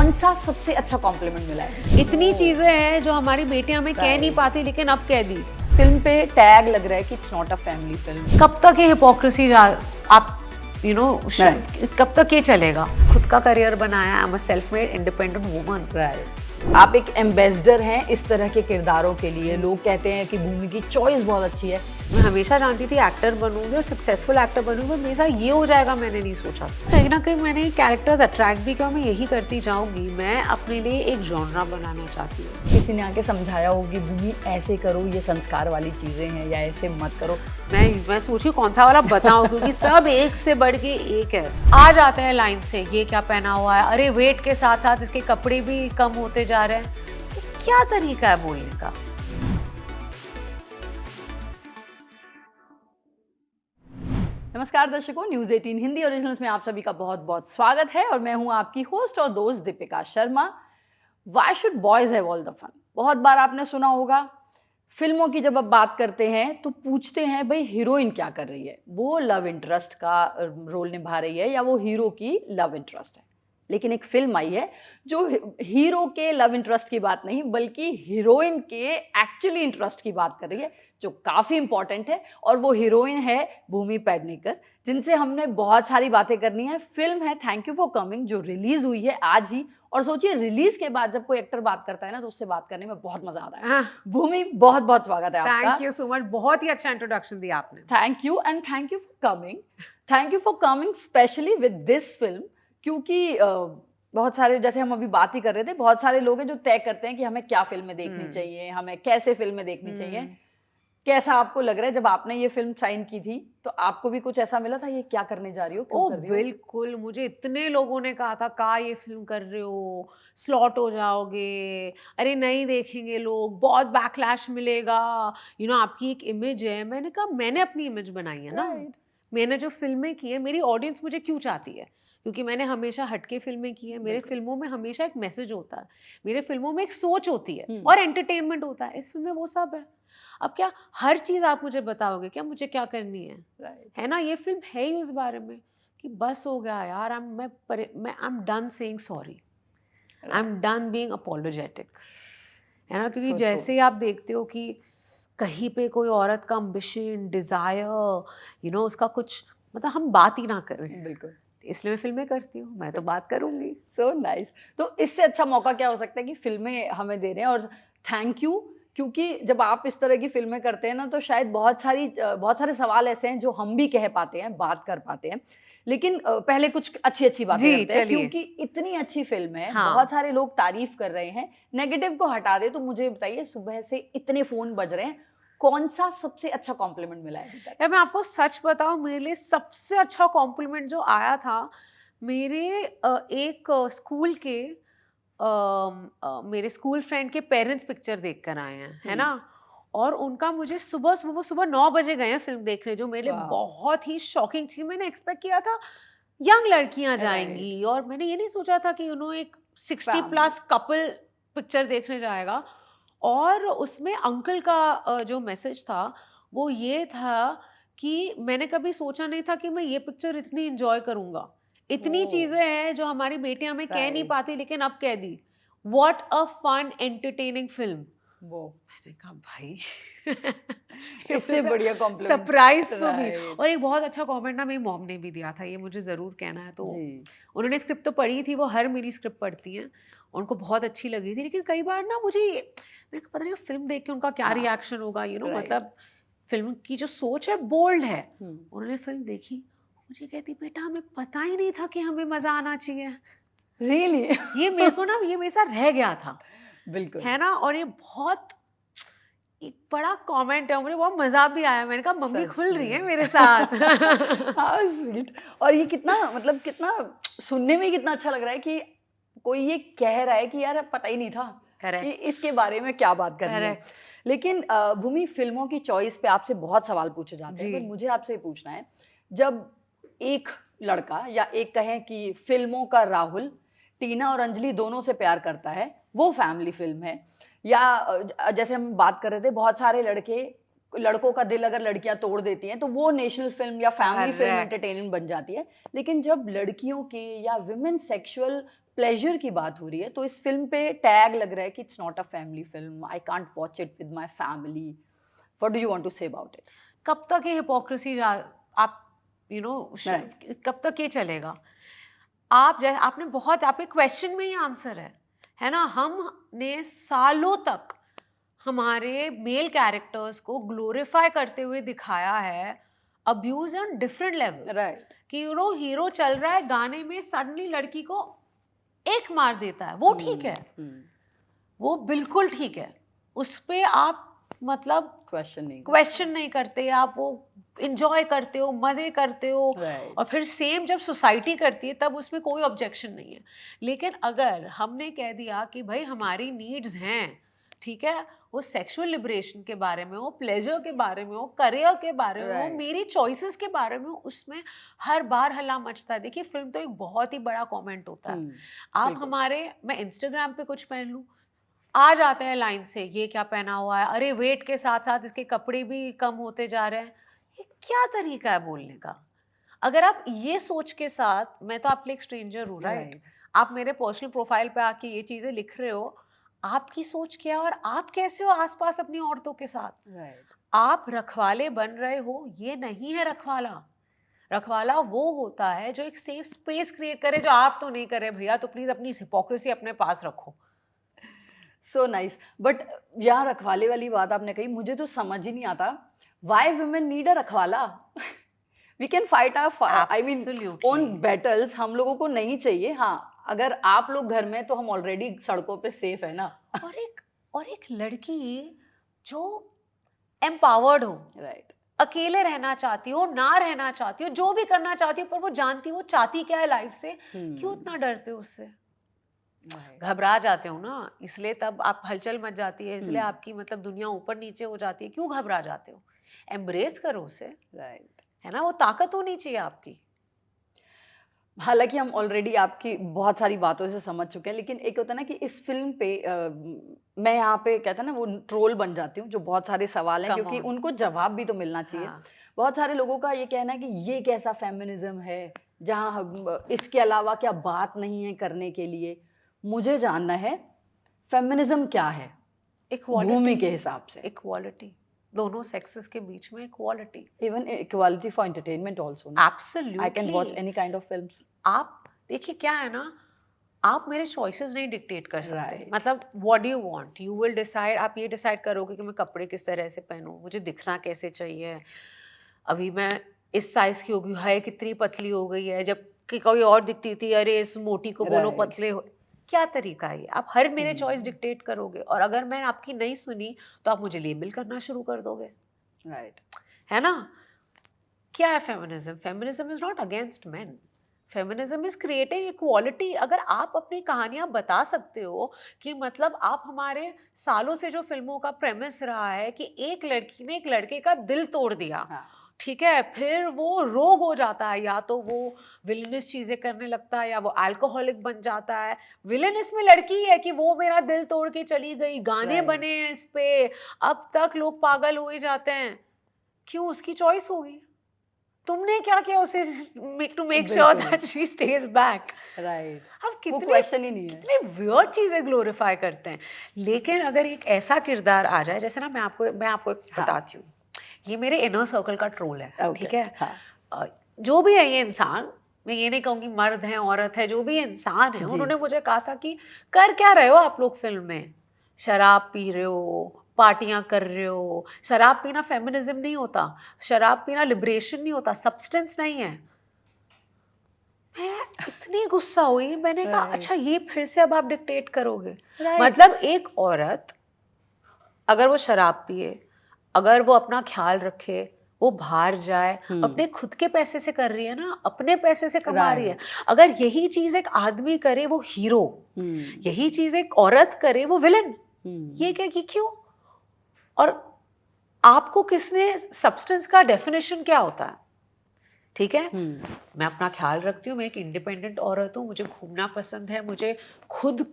कौन सा सबसे अच्छा कॉम्प्लीमेंट मिला है? इतनी चीजें हैं जो हमारी बेटियां हमें कह नहीं पाती, लेकिन अब कह दी। फिल्म पे टैग लग रहा है कि it's not a family film. कब तक ये हिपोक्रेसी आप कब तक ये चलेगा? खुद का करियर बनाया, I am a self made independent woman. आप एक एम्बेसडर हैं इस तरह के किरदारों के लिए। लोग कहते हैं कि भूमि की चॉइस बहुत अच्छी है। मैं हमेशा जानती थी एक्टर बनूंगी और सक्सेसफुल एक्टर बनूंगी, मेरे साथ ये हो जाएगा मैंने नहीं सोचा। कहीं ना कहीं मैंने कैरेक्टर्स अट्रैक्ट भी किया, मैं यही करती जाऊंगी। मैं अपने लिए एक जॉनरा बनाना चाहती हूँ। किसी ने आके समझाया हो कि भूमि ऐसे करो, ये संस्कार वाली चीजें हैं, या ऐसे मत करो? मैं सोची कौन सा वाला बताऊं, क्योंकि सब एक से बढ़ के एक है। आ जाते हैं लाइन से, ये क्या पहना हुआ है, अरे वेट के साथ साथ इसके कपड़े भी कम होते जा रहे हैं। क्या तरीका है बोलने का? नमस्कार दर्शकों, न्यूज़ 18 हिंदी ओरिजिनल्स में आप सभी का बहुत बहुत स्वागत है और मैं हूं आपकी होस्ट और दोस्त Deepika Sharma. Why should boys have all the fun? बहुत बार आपने सुना होगा। फिल्मों की जब आप बात करते हैं तो पूछते हैं भाई हीरोइन क्या कर रही है, वो लव इंटरेस्ट का रोल निभा रही है या वो हीरो की लव इंटरेस्ट है। लेकिन एक फिल्म आई है जो हीरो के लव इंटरेस्ट की बात नहीं बल्कि हीरोइन के एक्चुअली इंटरेस्ट की बात कर रही है, जो काफ़ी इंपॉर्टेंट है। और वो हीरोइन है भूमि पेडनेकर, जिनसे हमने बहुत सारी बातें करनी है। फिल्म है थैंक यू फॉर कमिंग, जो रिलीज हुई है आज ही। और सोचिए, रिलीज के बाद जब कोई एक्टर बात करता है ना तो उससे बात करने में बहुत मजा आता है। भूमि, बहुत बहुत स्वागत है आपका। थैंक यू सो मच, बहुत ही अच्छा इंट्रोडक्शन दिया आपने। Thank you and thank you for coming. Thank you for coming specially with this film, क्योंकि बहुत सारे, जैसे हम अभी बात ही कर रहे थे, बहुत सारे लोग हैं जो तय करते हैं कि हमें क्या फिल्में देखनी चाहिए, हमें कैसे फिल्में देखनी चाहिए। कैसा आपको लग रहा है जब आपने ये फिल्म साइन की थी तो आपको भी कुछ ऐसा मिला था, ये क्या करने जा रही हो, क्यों कर रही हो? बिल्कुल, मुझे इतने लोगों ने कहा था का ये फिल्म कर रहे हो, स्लॉट हो जाओगे, अरे नहीं देखेंगे लोग, बहुत बैकलैश मिलेगा, आपकी एक इमेज है। मैंने कहा मैंने अपनी इमेज बनाई है ना। मैंने जो फिल्में की है, मेरी ऑडियंस मुझे क्यों चाहती है, क्योंकि मैंने हमेशा हटके फिल्में की है। मेरे फिल्मों में हमेशा एक मैसेज होता है, मेरे फिल्मों में एक सोच होती है और एंटरटेनमेंट होता है। इस फिल्म में वो सब है। अब क्या हर चीज़ आप मुझे बताओगे क्या मुझे क्या करनी है? है ना, ये फिल्म है ही उस बारे में कि बस हो गया यार, I am done saying sorry, I am done being apologetic, है ना। क्योंकि जैसे आप देखते हो कि कहीं पे कोई औरत का एम्बिशन, डिजायर, उसका कुछ मतलब हम बात ही ना करें। बिल्कुल, इसलिए मैं फिल्में करती हूँ, मैं तो बात करूंगी। So nice. तो इससे अच्छा मौका क्या हो सकता है कि फिल्में हमें दे रहे हैं। और थैंक यू, क्योंकि जब आप इस तरह की फिल्में करते हैं ना तो शायद बहुत सारे सवाल ऐसे हैं जो हम भी कह पाते हैं, बात कर पाते हैं। लेकिन पहले कुछ अच्छी अच्छी बातें करते हैं, क्योंकि इतनी अच्छी फिल्म है। हाँ। बहुत सारे लोग तारीफ कर रहे हैं। नेगेटिव को हटा दे तो मुझे बताइए, सुबह से इतने फोन बज रहे हैं, कौन सा सबसे अच्छा कॉम्प्लीमेंट मिला है अभी तक? यार मैं आपको सच बताऊं, मेरे लिए सबसे अच्छा कॉम्प्लीमेंट जो आया था, मेरे एक स्कूल के मेरे स्कूल फ्रेंड के पेरेंट्स पिक्चर देख कर आए हैं, है ना। और उनका मुझे सुबह 9 बजे गए हैं फिल्म देखने, जो मेरे लिए बहुत ही शॉकिंग थी। मैंने एक्सपेक्ट किया था यंग लड़कियां जाएंगी, और मैंने ये नहीं सोचा था कि एक 60+ कपल पिक्चर देखने जाएगा। और उसमें अंकल का जो मैसेज था वो ये था कि मैंने कभी सोचा नहीं था कि मैं ये पिक्चर इतनी एंजॉय करूंगा। इतनी चीजें हैं जो हमारी बेटियां हमें कह नहीं पाती, लेकिन अब कह दी। What a fun entertaining film. वो मैंने कहा भाई इससे बढ़िया कॉम्प्लीमेंट सरप्राइज फॉर मी। और एक बहुत अच्छा कमेंट ना मेरी मॉम ने भी दिया था, ये मुझे जरूर कहना है। तो उन्होंने स्क्रिप्ट तो पढ़ी थी, वो हर मेरी स्क्रिप्ट पढ़ती हैं, उनको बहुत अच्छी लगी थी। लेकिन कई बार ना मुझे पता नहीं फिल्म देख के उनका क्या रिएक्शन होगा, मतलब फिल्म की जो सोच है बोल्ड है। उन्होंने फिल्म देखी, मुझे कहती बेटा हमें पता ही नहीं था कि हमें मजा आना चाहिए। रियली ये मेरे को ना, ये मेरे साथ रह गया था। बिल्कुल, है ना। और ये बहुत एक बड़ा कमेंट है, मुझे बहुत मजा भी आया। मैंने कहा मम्मी खुल रही है मेरे साथ। हाँ स्वीट। और ये कितना, मतलब कितना सुनने में कितना अच्छा लग रहा है कि कोई ये कह रहा है कि यार पता ही नहीं था कि इसके बारे में क्या बात करनी है। लेकिन भूमि, फिल्मों की चॉइस पे आपसे बहुत सवाल पूछे जाते हैं, पर मुझे आपसे पूछना है, जब एक लड़का या एक कहें कि फिल्मों का राहुल टीना और अंजलि दोनों से प्यार करता है, वो फैमिली फिल्म है। या जैसे हम बात कर रहे थे, बहुत सारे लड़के लड़कों का दिल अगर लड़कियां तोड़ देती हैं तो वो नेशनल फिल्म या फैमिली फिल्म Correct. एंटरटेनमेंट बन जाती है। लेकिन जब लड़कियों के या विमेन सेक्सुअल प्लेजर की बात हो रही है तो इस फिल्म पे टैग लग रहा है कि it's not a family film, I can't watch it with my family. What do you want to say about it? कब तक ये हिपोक्रेसी आप Right. कब तक ये चलेगा? आपने बहुत, आपके क्वेश्चन में ही आंसर है ना? हमने सालों तक हमारे मेल कैरेक्टर्स को ग्लोरीफाई करते हुए दिखाया है, abuse on different level, right. कि हीरो चल रहा है गाने में, सडनली लड़की को एक मार देता है, वो ठीक है, वो बिल्कुल ठीक है, उस पे आप मतलब क्वेश्चन नहीं करते, आप वो इंजॉय करते हो, मजे करते हो। Right. और फिर सेम जब सोसाइटी करती है तब उसमें कोई ऑब्जेक्शन नहीं है। लेकिन अगर हमने कह दिया कि भाई हमारी नीड्स हैं, ठीक है, वो सेक्सुअल लिबरेशन के बारे में हो, प्लेजर के बारे में हो, करियर के बारे में हो, Right. मेरी चॉइसेस के बारे में हो, उसमें हर बार हल्ला मचता है। देखिए फिल्म तो एक बहुत ही बड़ा कमेंट होता है। आप बिल्कुल। मैं इंस्टाग्राम पे कुछ पहन लूँ, आ जाते हैं लाइन से, ये क्या पहना हुआ है, अरे वेट के साथ साथ इसके कपड़े भी कम होते जा रहे हैं। ये क्या तरीका है बोलने का? अगर आप ये सोच के साथ, मैं तो आपके लिए एक स्ट्रेंजर हूँ, राइट? आप मेरे पर्सनल प्रोफाइल पे आके ये चीजें लिख रहे हो, आपकी सोच क्या है और आप कैसे हो आसपास अपनी औरतों के साथ? Right. आप रखवाले बन रहे हो, ये नहीं है रखवाला। रखवाला वो होता है जो एक सेफ स्पेस क्रिएट करे, जो आप तो नहीं कर रहे भैया, तो प्लीज अपनी हिपोक्रेसी अपने पास रखो। So nice. बट यहाँ रखवाले वाली बात आपने कही, मुझे तो समझ ही नहीं आता व्हाई वुमेन नीड अ रखवाला। We can fight I mean Absolutely. Own battles, हम लोगों को नहीं चाहिए। हाँ, अगर आप लोग घर में तो हम ऑलरेडी सड़कों पे सेफ है ना। और एक लड़की जो एम्पावर्ड हो, राइट। अकेले रहना चाहती हो, ना रहना चाहती हो, जो भी करना चाहती हो, पर वो जानती हो वो चाहती क्या है लाइफ से, क्यों इतना डरते हो उससे? घबरा जाते हो ना, इसलिए तब आप हलचल मच जाती है, इसलिए आपकी मतलब दुनिया ऊपर नीचे हो जाती है। क्यों घबरा जाते हो? एम्ब्रेस करो उसे, राइट। है ना? वो ताकत होनी चाहिए आपकी। हालांकि हम ऑलरेडी आपकी बहुत सारी बातों से समझ चुके हैं, लेकिन एक होता है ना कि इस फिल्म पे मैं यहाँ पे कहता है ना वो ट्रोल बन जाती हूँ, जो बहुत सारे सवाल हैं, Come क्योंकि on. उनको जवाब भी तो मिलना चाहिए। हाँ। बहुत सारे लोगों का ये कहना है कि ये कैसा फेमिनिज्म है जहाँ इसके अलावा क्या बात नहीं है करने के लिए। मुझे जानना है फेमिनिज्म क्या है भूमि के हिसाब से। इक्वालिटी, दोनों सेक्सेस के बीच में equality. Even equality for entertainment also. Absolutely. I can watch any kind of films. आप देखिए क्या है ना, आप मेरे चॉइसेस नहीं डिक्टेट कर सकते। Right. मतलब what do you want, you will decide. आप ये डिसाइड करोगे कि मैं कपड़े किस तरह से पहनूं, मुझे दिखना कैसे चाहिए, अभी मैं इस साइज की हो गई है, कितनी पतली हो गई है, जब कि कोई और दिखती थी, अरे इस मोटी को बोलो Right. पतले हो। क्या तरीका है ये? आप हर मेरे चॉइस डिक्टेट करोगे, और अगर मैं आपकी नहीं सुनी तो आप मुझे लेबल करना शुरू कर दोगे। राइट। है ना? क्या है feminism? Feminism is not against main, feminism is creating equality. अगर आप अपनी कहानियां बता सकते हो कि मतलब आप, हमारे सालों से जो फिल्मों का प्रेमिस रहा है कि एक लड़की ने एक लड़के का दिल तोड़ दिया, हाँ। ठीक है, फिर वो रोग हो जाता है, या तो वो विलेनस चीजें करने लगता है या वो अल्कोहलिक बन जाता है। विलेन इसमें लड़की है कि वो मेरा दिल तोड़ के चली गई, गाने Right. बने हैं इस पे, अब तक लोग पागल हुए जाते हैं। क्यों? उसकी चॉइस होगी। तुमने क्या किया उसे to make sure that she stays back? Right. हम वो क्वेश्चन ही नहीं है। कितने वियर्ड चीजें ग्लोरीफाई करते हैं। लेकिन अगर एक ऐसा किरदार आ जाए, जैसे ना मैं आपको एक बताती हूँ, ये मेरे इनर सर्कल का ट्रोल है, Okay. ठीक है? हाँ। जो भी है ये इंसान, मैं ये नहीं कहूँगी मर्द है औरत है, जो भी इंसान है, उन्होंने मुझे कहा था कि कर क्या रहे हो आप लोग फिल्म में? शराब पी रहे हो, पार्टियां कर रहे हो। शराब पीना फेमिनिज्म नहीं होता, शराब पीना लिबरेशन नहीं होता, सब्सटेंस नहीं है। मैं इतनी गुस्सा हुई, मैंने कहा Right. अच्छा ये फिर से अब आप डिक्टेट करोगे? Right. मतलब एक औरत अगर वो शराब पिए, अगर वो अपना ख्याल रखे, वो बाहर जाए, अपने खुद के पैसे से कर रही है ना, अपने पैसे से कमा रही है। अगर यही चीज एक आदमी करे वो हीरो, यही चीज एक औरत करे वो विलन। ये क्या कि क्यों? और आपको किसने, सब्सटेंस का डेफिनेशन क्या होता है? ठीक है, मैं अपना ख्याल रखती हूँ, मैं एक इंडिपेंडेंट औरत हूँ, मुझे घूमना पसंद है, मुझे खुद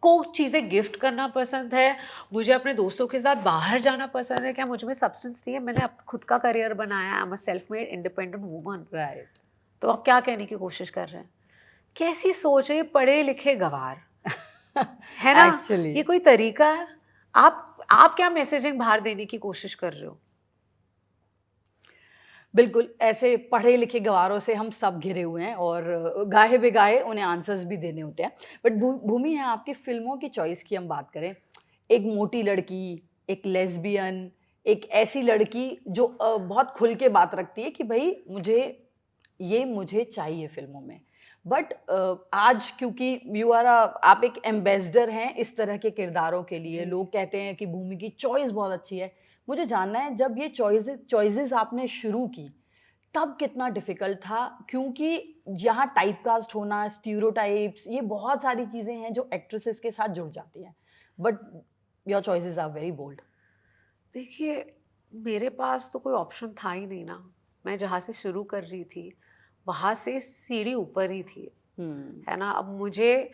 को चीज़ें गिफ्ट करना पसंद है, मुझे अपने दोस्तों के साथ बाहर जाना पसंद है, क्या मुझ में सब्सटेंस नहीं है? मैंने खुद का करियर बनाया, I am a self made independent woman. Right. तो आप क्या कहने की कोशिश कर रहे हैं? कैसी सोच है ये पढ़े लिखे गँवार, है ना? एक्चुअली ये कोई तरीका है? आप क्या मैसेजिंग बाहर देने की कोशिश कर रहे हो? बिल्कुल, ऐसे पढ़े लिखे गँवारों से हम सब घिरे हुए हैं और गाहे-बेगाहे उन्हें आंसर्स भी देने होते हैं। बट भूमि, यहाँ आपकी फ़िल्मों की चॉइस की हम बात करें, एक मोटी लड़की, एक लेस्बियन, एक ऐसी लड़की जो बहुत खुल के बात रखती है कि भई मुझे चाहिए फ़िल्मों में। बट आज क्योंकि आप एक एम्बेसडर हैं इस तरह के किरदारों के लिए, जी। लोग कहते हैं कि भूमि की चॉइस बहुत अच्छी है। मुझे जानना है, जब ये चॉइसेस आपने शुरू की, तब कितना डिफ़िकल्ट था? क्योंकि यहाँ टाइपकास्ट होना, स्टीरियोटाइप्स, ये बहुत सारी चीज़ें हैं जो एक्ट्रेसेस के साथ जुड़ जाती हैं। But your choices are very bold. देखिए, मेरे पास तो कोई ऑप्शन था ही नहीं ना। मैं जहाँ से शुरू कर रही थी, वहाँ से सीढ़ी ऊपर ही थी, हुँ, है ना? अब मैं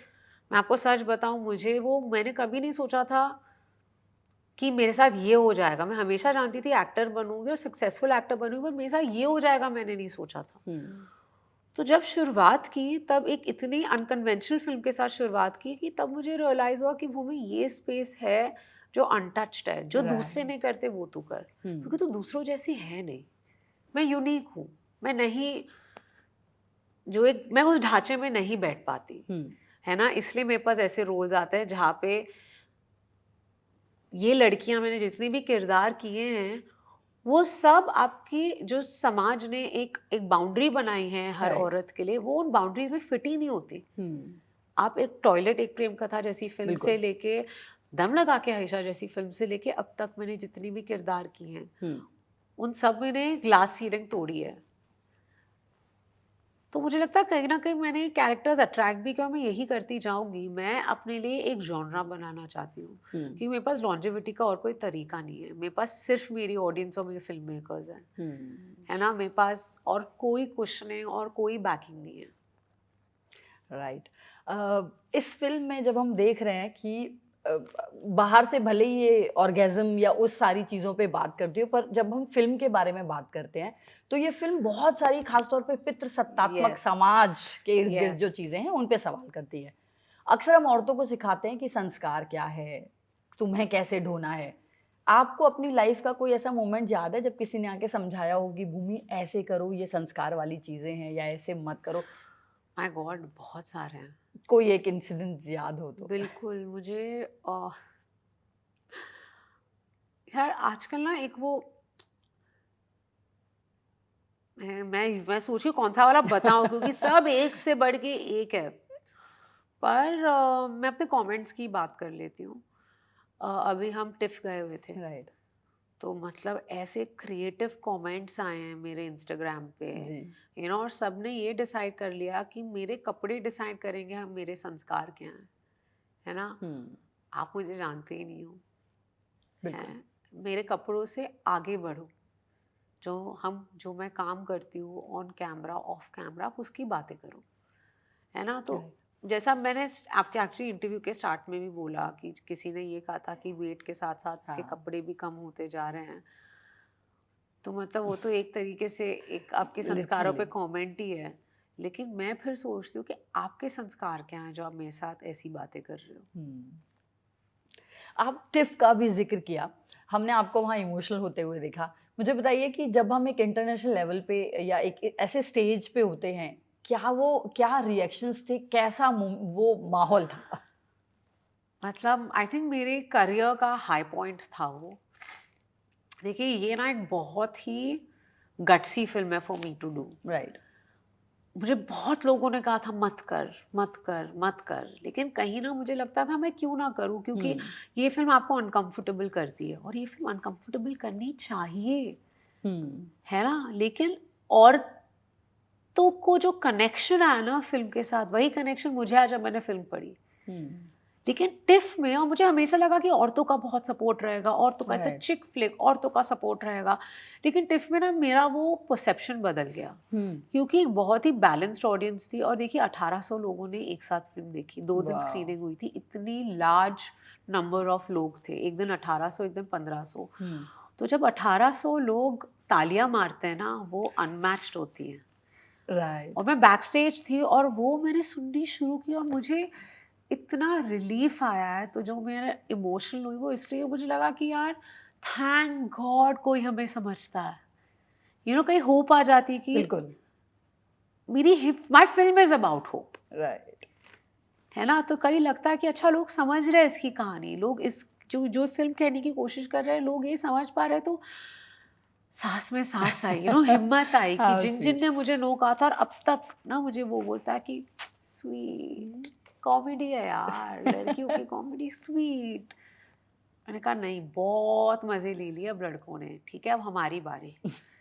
आपको सच बताऊँ, मैंने कभी नहीं सोचा था कि मेरे साथ ये हो जाएगा। मैं हमेशा जानती थी एक्टर बनूँगी और सक्सेसफुल एक्टर बनूँगी, पर मेरे साथ ये हो जाएगा मैंने नहीं सोचा था। हुँ, तो जब शुरुआत की तब एक इतनी अनकन्वेंशनल फ़िल्म के साथ शुरुआत की कि तब मुझे रियलाइज़ हुआ कि भूमि, ये स्पेस है जो अनटच्ड है, जो दूसरे राइट। नहीं करते वो तू कर। क्योंकि हुँ, तू दूसरों जैसी है नहीं। मैं यूनिक हूँ। मैं नहीं मैं उस ढाँचे में नहीं बैठ पाती, हुँ, है ना? इसलिए मेरे पास ऐसे रोल्स आते हैं जहाँ पे ये लड़कियाँ, मैंने जितने भी किरदार किए हैं, वो सब आपकी जो समाज ने एक एक बाउंड्री बनाई है हर राइट। औरत के लिए, वो उन बाउंड्रीज़ में फिट ही नहीं होती। हुँ, आप एक टॉयलेट एक प्रेम कथा जैसी फ़िल्म से बिल्कुल। लेके, दम लगा के आयशा जैसी फ़िल्म से लेके अब तक मैंने जितनी भी किरदार किए हैं, हुँ, उन सब में ने ग्लास सीलिंग तोड़ी है। तो मुझे लगता है कहीं न कहीं मैंने कैरेक्टर्स अट्रैक्ट भी किया और मैं यही करती जाऊँगी। मैं अपने लिए एक जॉनरा बनाना चाहती हूँ, हुँ, क्योंकि मेरे पास लॉन्जेविटी का और कोई तरीका नहीं है। मेरे पास सिर्फ़ मेरी ऑडियंस और मेरे फ़िल्म मेकर्स हैं, हुँ। है ना? मेरे पास और कोई कुशनिंग और कोई बैकिंग नहीं है। राइट। इस फ़िल्म में जब हम देख रहे हैं कि अ, बाहर से भले ही ये ऑर्गेज़्म या उस सारी चीज़ों पे बात करती हो, पर जब हम फ़िल्म के बारे में बात करते हैं, तो ये फ़िल्म बहुत सारी ख़ास तौर पे पितृसत्तात्मक यस, समाज के इर्द-गिर्द यस। जो चीज़ें हैं, उन पे सवाल करती है। अक्सर हम औरतों को सिखाते हैं कि संस्कार क्या है, तुम्हें कैसे ढोना है। आपको अपनी लाइफ़ का कोई ऐसा मोमेंट याद है जब किसी ने आके समझाया हो कि भूमि ऐसे करो, ये संस्कार वाली चीज़ें हैं, या ऐसे मत करो? My God! बहुत सारे हैं। कोई एक इंसिडेंट याद हो तो? बिल्कुल, यार आजकल ना एक वो मैं सोच रही हूँ कौन-सा वाला बताऊँ, क्योंकि सब एक से बढ़ के एक है। पर मैं अपने कमेंट्स की बात कर लेती हूँ। अभी हम टिफ़ गए हुए थे, राइट, तो मतलब ऐसे क्रिएटिव कमेंट्स आए हैं मेरे इंस्टाग्राम पे, जी। और सबने ये डिसाइड कर लिया कि मेरे कपड़े डिसाइड करेंगे हम मेरे संस्कार क्या हैं, है ना? हुँ, आप मुझे जानते ही नहीं हो, बिल्कुल, हैं? मेरे कपड़ों से आगे बढ़ो। जो मैं काम करती हूँ ऑन कैमरा, ऑफ कैमरा, आप उसकी बातें करो, है ना? तो राइट, जैसा मैंने आपके एक्चुअली इंटरव्यू के स्टार्ट में भी बोला कि किसी ने ये कहा था कि वेट के साथ-साथ इसके हाँ, कपड़े भी कम होते जा रहे हैं। तो मतलब वो तो एक तरीके से एक आपके संस्कारों पे लिटरली। कमेंट ही है। लेकिन मैं फिर सोचती हूँ कि आपके संस्कार क्या हैं जो आप मेरे साथ ऐसी बातें कर रहे हो? हुँ। आप टिफ़ का भी ज़िक्र किया, हमने आपको वहाँ इमोशनल होते हुए देखा। मुझे बताइए कि जब हम एक इंटरनेशनल लेवल पे या एक ऐसे स्टेज पे होते हैं, क्या रिएक्शंस थे? कैसा वो माहौल था? मतलब आई थिंक मेरे करियर का हाई पॉइंट था वो। देखिए, ये ना एक बहुत ही गट्सी फ़िल्म है for me to do. Right, मुझे बहुत लोगों ने कहा था मत कर, मत कर, मत कर। लेकिन कहीं ना मुझे लगता था मैं क्यों ना करूं, क्योंकि हुँ, ये फ़िल्म आपको अनकंफर्टेबल करती है और ये फ़िल्म अनकंफर्टेबल करनी चाहिए, हुँ, है ना? लेकिन औरतों को जो कनेक्शन आया ना फ़िल्म के साथ, वही कनेक्शन मुझे आया जब मैंने फ़िल्म पढ़ी। हुँ, लेकिन टिफ में, और मुझे हमेशा लगा कि औरतों का बहुत सपोर्ट रहेगा, औरतों का Right. चिक फ्लिक, औरतों का सपोर्ट रहेगा, लेकिन टिफ में ना मेरा वो परसेप्शन बदल गया, क्योंकि एक बहुत ही बैलेंस्ड ऑडियंस थी। और देखिए 1800 लोगों ने एक साथ फिल्म देखी, 2 दिन Wow. स्क्रीनिंग हुई थी, इतनी लार्ज नंबर ऑफ लोग थे, एक दिन 1800 एक दिन 1500। तो जब 1800 लोग तालियां मारते हैं ना, वो अनमैच्ड होती हैं। राइट। और मैं बैक स्टेज थी और वो मैंने सुननी शुरू की और मुझे इतना रिलीफ आया है, तो जो मैं इमोशनल हुई वो इसलिए मुझे लगा कि यार थैंक गॉड कोई हमें समझता है, कहीं होप आ जाती कि बिल्कुल। My film is about hope, right. है ना। तो कहीं लगता है कि अच्छा लोग समझ रहे हैं इसकी कहानी, लोग इस जो जो फिल्म कहने की कोशिश कर रहे हैं लोग ये समझ पा रहे हैं, तो सांस में सांस आई, हिम्मत आई कि How जिन sweet. जिन ने मुझे नो कहा था और अब तक ना मुझे वो बोलता है कि स्वीट कॉमेडी है यार, लड़कियों की कॉमेडी स्वीट। मैंने कहा नहीं, बहुत मजे ले लिए अब लड़कों ने, ठीक है अब हमारी बारी।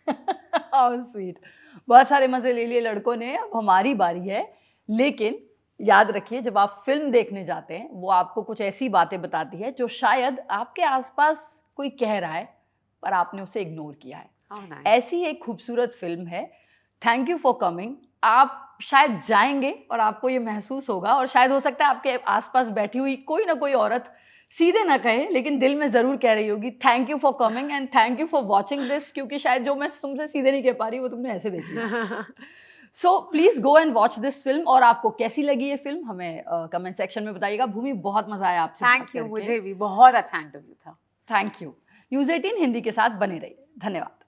How sweet. बहुत सारे मजे ले लिए लड़कों ने, अब हमारी बारी है। लेकिन याद रखिए, जब आप फिल्म देखने जाते हैं वो आपको कुछ ऐसी बातें बताती है जो शायद आपके आसपास कोई कह रहा है पर आपने उसे इग्नोर किया है। How nice. ऐसी एक खूबसूरत फिल्म है। Thank you for coming. आप शायद जाएंगे और आपको ये महसूस होगा, और शायद हो सकता है आपके आसपास बैठी हुई कोई ना कोई औरत सीधे ना कहे लेकिन दिल में जरूर कह रही होगी thank you for coming and thank you for watching this, क्योंकि शायद जो मैं तुमसे सीधे नहीं कह पा रही वो तुमने ऐसे देखी है। So please go and watch this film. और आपको कैसी लगी ये फिल्म हमें कमेंट सेक्शन में बताइएगा। भूमि, बहुत मजा आया आपसे बात थैंक यू, करके। मुझे भी बहुत अच्छा इंटरव्यू था। Thank you. न्यूज़ 18 हिंदी के साथ बने रहिए। धन्यवाद।